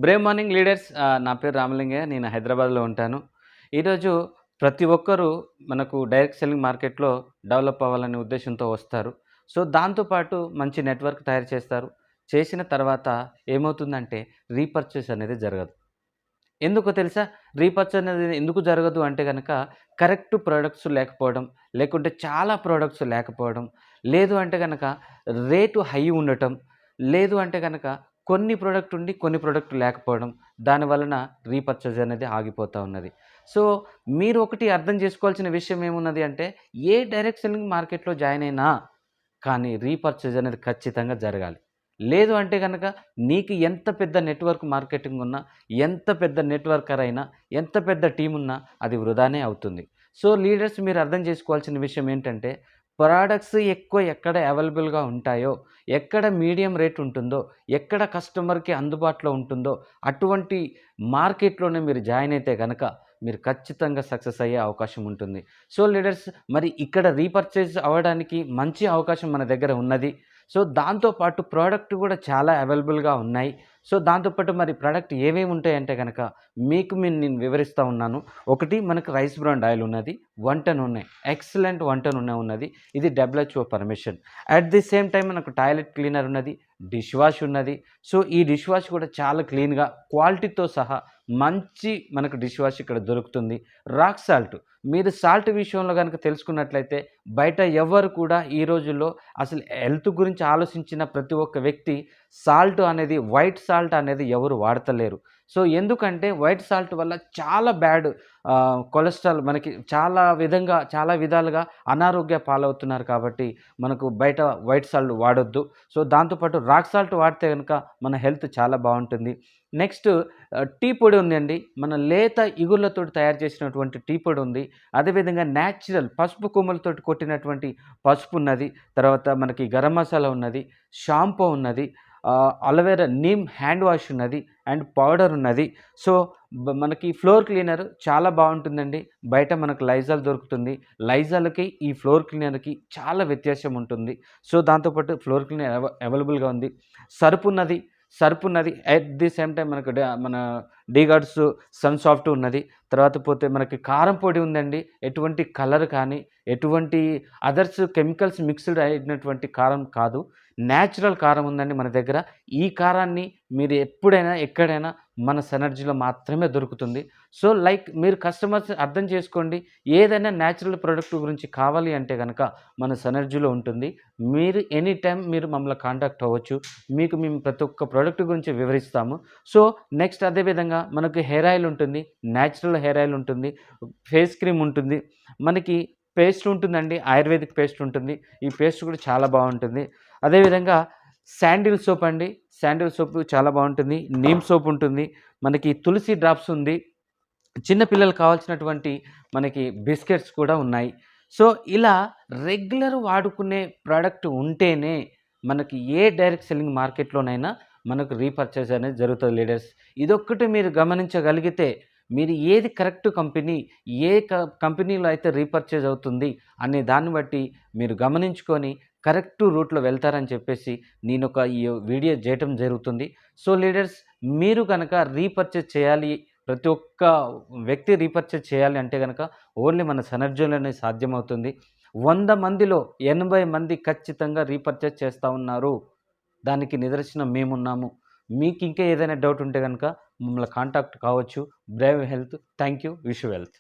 Brave morning leaders. నా పేరు రామలింగయ్య. నేను హైదరాబాద్‌లో ఉంటాను. ఈరోజు ప్రతి ఒక్కరు మనకు డైరెక్ట్ సెల్లింగ్ మార్కెట్‌లో డెవలప్ అవ్వాలనే ఉద్దేశ్యంతో వస్తారు. సో, దాంతో పాటు మంచి నెట్వర్క్ తయారు చేస్తారు. చేసిన తర్వాత ఏమవుతుందంటే రీపర్చేస్ అనేది జరగదు. ఎందుకో తెలుసా? రీపర్చేస్ అనేది ఎందుకు జరగదు అంటే గనక కరెక్ట్ ప్రొడక్ట్స్ లేకపోవడం, లేకుంటే చాలా ప్రొడక్ట్స్ లేకపోవడం, లేదు అంటే గనక రేటు హై ఉండటం, లేదు అంటే గనక కొన్ని ప్రొడక్ట్ ఉండి కొన్ని ప్రొడక్ట్ లేకపోవడం. దాని వలన రీపర్చేస్ అనేది ఆగిపోతా ఉన్నది. సో, మీరు ఒకటి అర్థం చేసుకోవాల్సిన విషయం ఏమున్నది అంటే ఏ డైరెక్ట్ సెల్లింగ్ మార్కెట్‌లో జాయిన్ అయినా కానీ రీపర్చేజ్ అనేది ఖచ్చితంగా జరగాలి. లేదు అంటే గనక నీకు ఎంత పెద్ద నెట్వర్క్ మార్కెటింగ్ ఉన్నా, ఎంత పెద్ద నెట్వర్కర్ అయినా, ఎంత పెద్ద టీమ్ ఉన్నా అది వృధానే అవుతుంది. సో, లీడర్స్ మీరు అర్థం చేసుకోవాల్సిన విషయం ఏంటంటే ప్రొడక్ట్స్ ఎక్కువ ఎక్కడ అవైలబుల్‌గా ఉంటాయో, ఎక్కడ మీడియం రేట్ ఉంటుందో, ఎక్కడ కస్టమర్‌కి అందుబాటులో ఉంటుందో అటువంటి మార్కెట్‌లోనే మీరు జాయిన్ అయితే గనక మీరు ఖచ్చితంగా సక్సెస్ అయ్యే అవకాశం ఉంటుంది. సో, లీడర్స్ మరి ఇక్కడ రీపర్చేజ్ అవ్వడానికి మంచి అవకాశం మన దగ్గర ఉన్నది. సో, దాంతో పాటు ప్రోడక్ట్ కూడా చాలా అవైలబుల్‌గా ఉన్నాయి. సో, దాంతో పాటు మరి ప్రోడక్ట్ ఏమేమి ఉంటాయంటే గనక మీకు నేను వివరిస్తా ఉన్నాను. ఒకటి మనకు రైస్ బ్రాండ్ ఆయిల్ ఉన్నది. 1 టన్ ఉన్నాయి. ఎక్సలెంట్ 1 టన్ ఉన్నది. ఇది WHO permission. At the same time మనకు టాయిలెట్ క్లీనర్ ఉన్నది. డిష్ వాష్ ఉన్నది. సో, ఈ డిష్ వాష్ కూడా చాలా క్లీన్‌గా క్వాలిటీతో సహా మంచి మనకు డిష్ వాష్ ఇక్కడ దొరుకుతుంది. Rock salt. మీరు సాల్ట్ విషయంలో గనక తెలుసుకున్నట్లయితే బయట ఎవ్వరు కూడా ఈ రోజుల్లో అసలు హెల్త్ గురించి ఆలోచించిన ప్రతి ఒక్క వ్యక్తి సాల్ట్ అనేది వైట్ సాల్ట్ అనేది ఎవరు వాడతలేరు. సో, ఎందుకంటే వైట్ సాల్ట్ వల్ల చాలా బ్యాడ్ కొలెస్ట్రాల్ మనకి చాలా విధాలుగా అనారోగ్య పాలవుతున్నారు కాబట్టి మనకు బయట వైట్ సాల్ట్ వాడొద్దు. సో, దాంతో పాటు రాక్ సాల్ట్ వాడితే గనుక మన హెల్త్ చాలా బావుంటుంది. నెక్స్ట్ టీ పొడి ఉందండి. మన లేత ఇగుర్లతోటి తయారు చేసినటువంటి టీ పొడి ఉంది. అదేవిధంగా న్యాచురల్ పసుపు కొమ్ములతోటి కొట్టినటువంటి పసుపు ఉన్నది. తర్వాత మనకి గరం మసాలా ఉన్నది. షాంపూ ఉన్నది. అలోవెరా నీమ్ హ్యాండ్ వాష్ ఉన్నది. అండ్ పౌడర్ ఉన్నది. సో, మనకి ఫ్లోర్ క్లీనర్ చాలా బావుంటుందండి. బయట మనకు లైజాల్ దొరుకుతుంది. లైజాల్‌కి ఈ ఫ్లోర్ క్లీనర్‌కి చాలా వ్యత్యాసం ఉంటుంది. సో, దాంతో పాటు ఫ్లోర్ క్లీనర్ అవైలబుల్‌గా ఉంది. సర్ఫ్ ఉన్నది. అట్ ది సేమ్ టైమ్ మనకు మన డీ గార్డ్స్ సన్ సాఫ్ట్ ఉన్నది. తర్వాత పోతే మనకి కారం పొడి ఉందండి. ఎటువంటి కలర్ కానీ, ఎటువంటి అదర్స్ కెమికల్స్ మిక్స్డ్ అయినటువంటి కారం కాదు. న్యాచురల్ కారం ఉందండి మన దగ్గర. ఈ కారాన్ని మీరు ఎప్పుడైనా, ఎక్కడైనా మన సెనర్జీలో మాత్రమే దొరుకుతుంది. సో, లైక్ మీరు కస్టమర్స్ అర్థం చేసుకోండి. ఏదైనా న్యాచురల్ ప్రొడక్ట్ గురించి కావాలి అంటే గనక మన సెనర్జీలో ఉంటుంది. మీరు ఎనీ టైమ్ మీరు మమ్మల్ని కాంటాక్ట్ అవ్వచ్చు. మీకు మేము ప్రతి ఒక్క ప్రొడక్ట్ గురించి వివరిస్తాము. సో, నెక్స్ట్ అదేవిధంగా మనకు హెయిర్ ఆయిల్ ఉంటుంది. న్యాచురల్ హెయిర్ ఆయిల్ ఉంటుంది. ఫేస్ క్రీమ్ ఉంటుంది. మనకి పేస్ట్ ఉంటుందండి. ఆయుర్వేదిక్ పేస్ట్ ఉంటుంది. ఈ పేస్ట్ కూడా చాలా బావుంటుంది. అదేవిధంగా శాండిల్ సోప్ అండి. శాండిల్ సోప్ చాలా బావుంటుంది. నీమ్ సోప్ ఉంటుంది. మనకి తులసి డ్రాప్స్ ఉంది. చిన్న పిల్లలకు కావాల్సినటువంటి మనకి బిస్కెట్స్ కూడా ఉన్నాయి. సో, ఇలా రెగ్యులర్ వాడుకునే ప్రొడక్ట్ ఉంటేనే మనకి ఏ డైరెక్ట్ సెల్లింగ్ మార్కెట్‌లోనైనా మనకు రీపర్చేజ్ అనేది జరుగుతది లీడర్స్. ఇదొక్కటి మీరు గమనించగలిగితే మీరు ఏది కరెక్ట్ కంపెనీ, ఏ కంపెనీలో అయితే రీపర్చేజ్ అవుతుంది అనే దాన్ని బట్టి మీరు గమనించుకొని కరెక్ట్ రూట్‌లో వెళ్తారని చెప్పేసి నేనొక ఈ వీడియో చేయటం జరుగుతుంది. సో, లీడర్స్ మీరు గనక రీపర్చేజ్ చేయాలి, ప్రతి ఒక్క వ్యక్తి రీపర్చేజ్ చేయాలి అంటే గనక ఓన్లీ మన సెనర్జీలోనే సాధ్యమవుతుంది. 100 మందిలో 80 మంది ఖచ్చితంగా రీపర్చేజ్ చేస్తా ఉన్నారు. దానికి నిదర్శనం మేమున్నాము. మీకింకా ఏదైనా డౌట్ ఉంటే గనక మమ్మల్ని కాంటాక్ట్ కావచ్చు. Brave health. Thank you. Wish you wealth.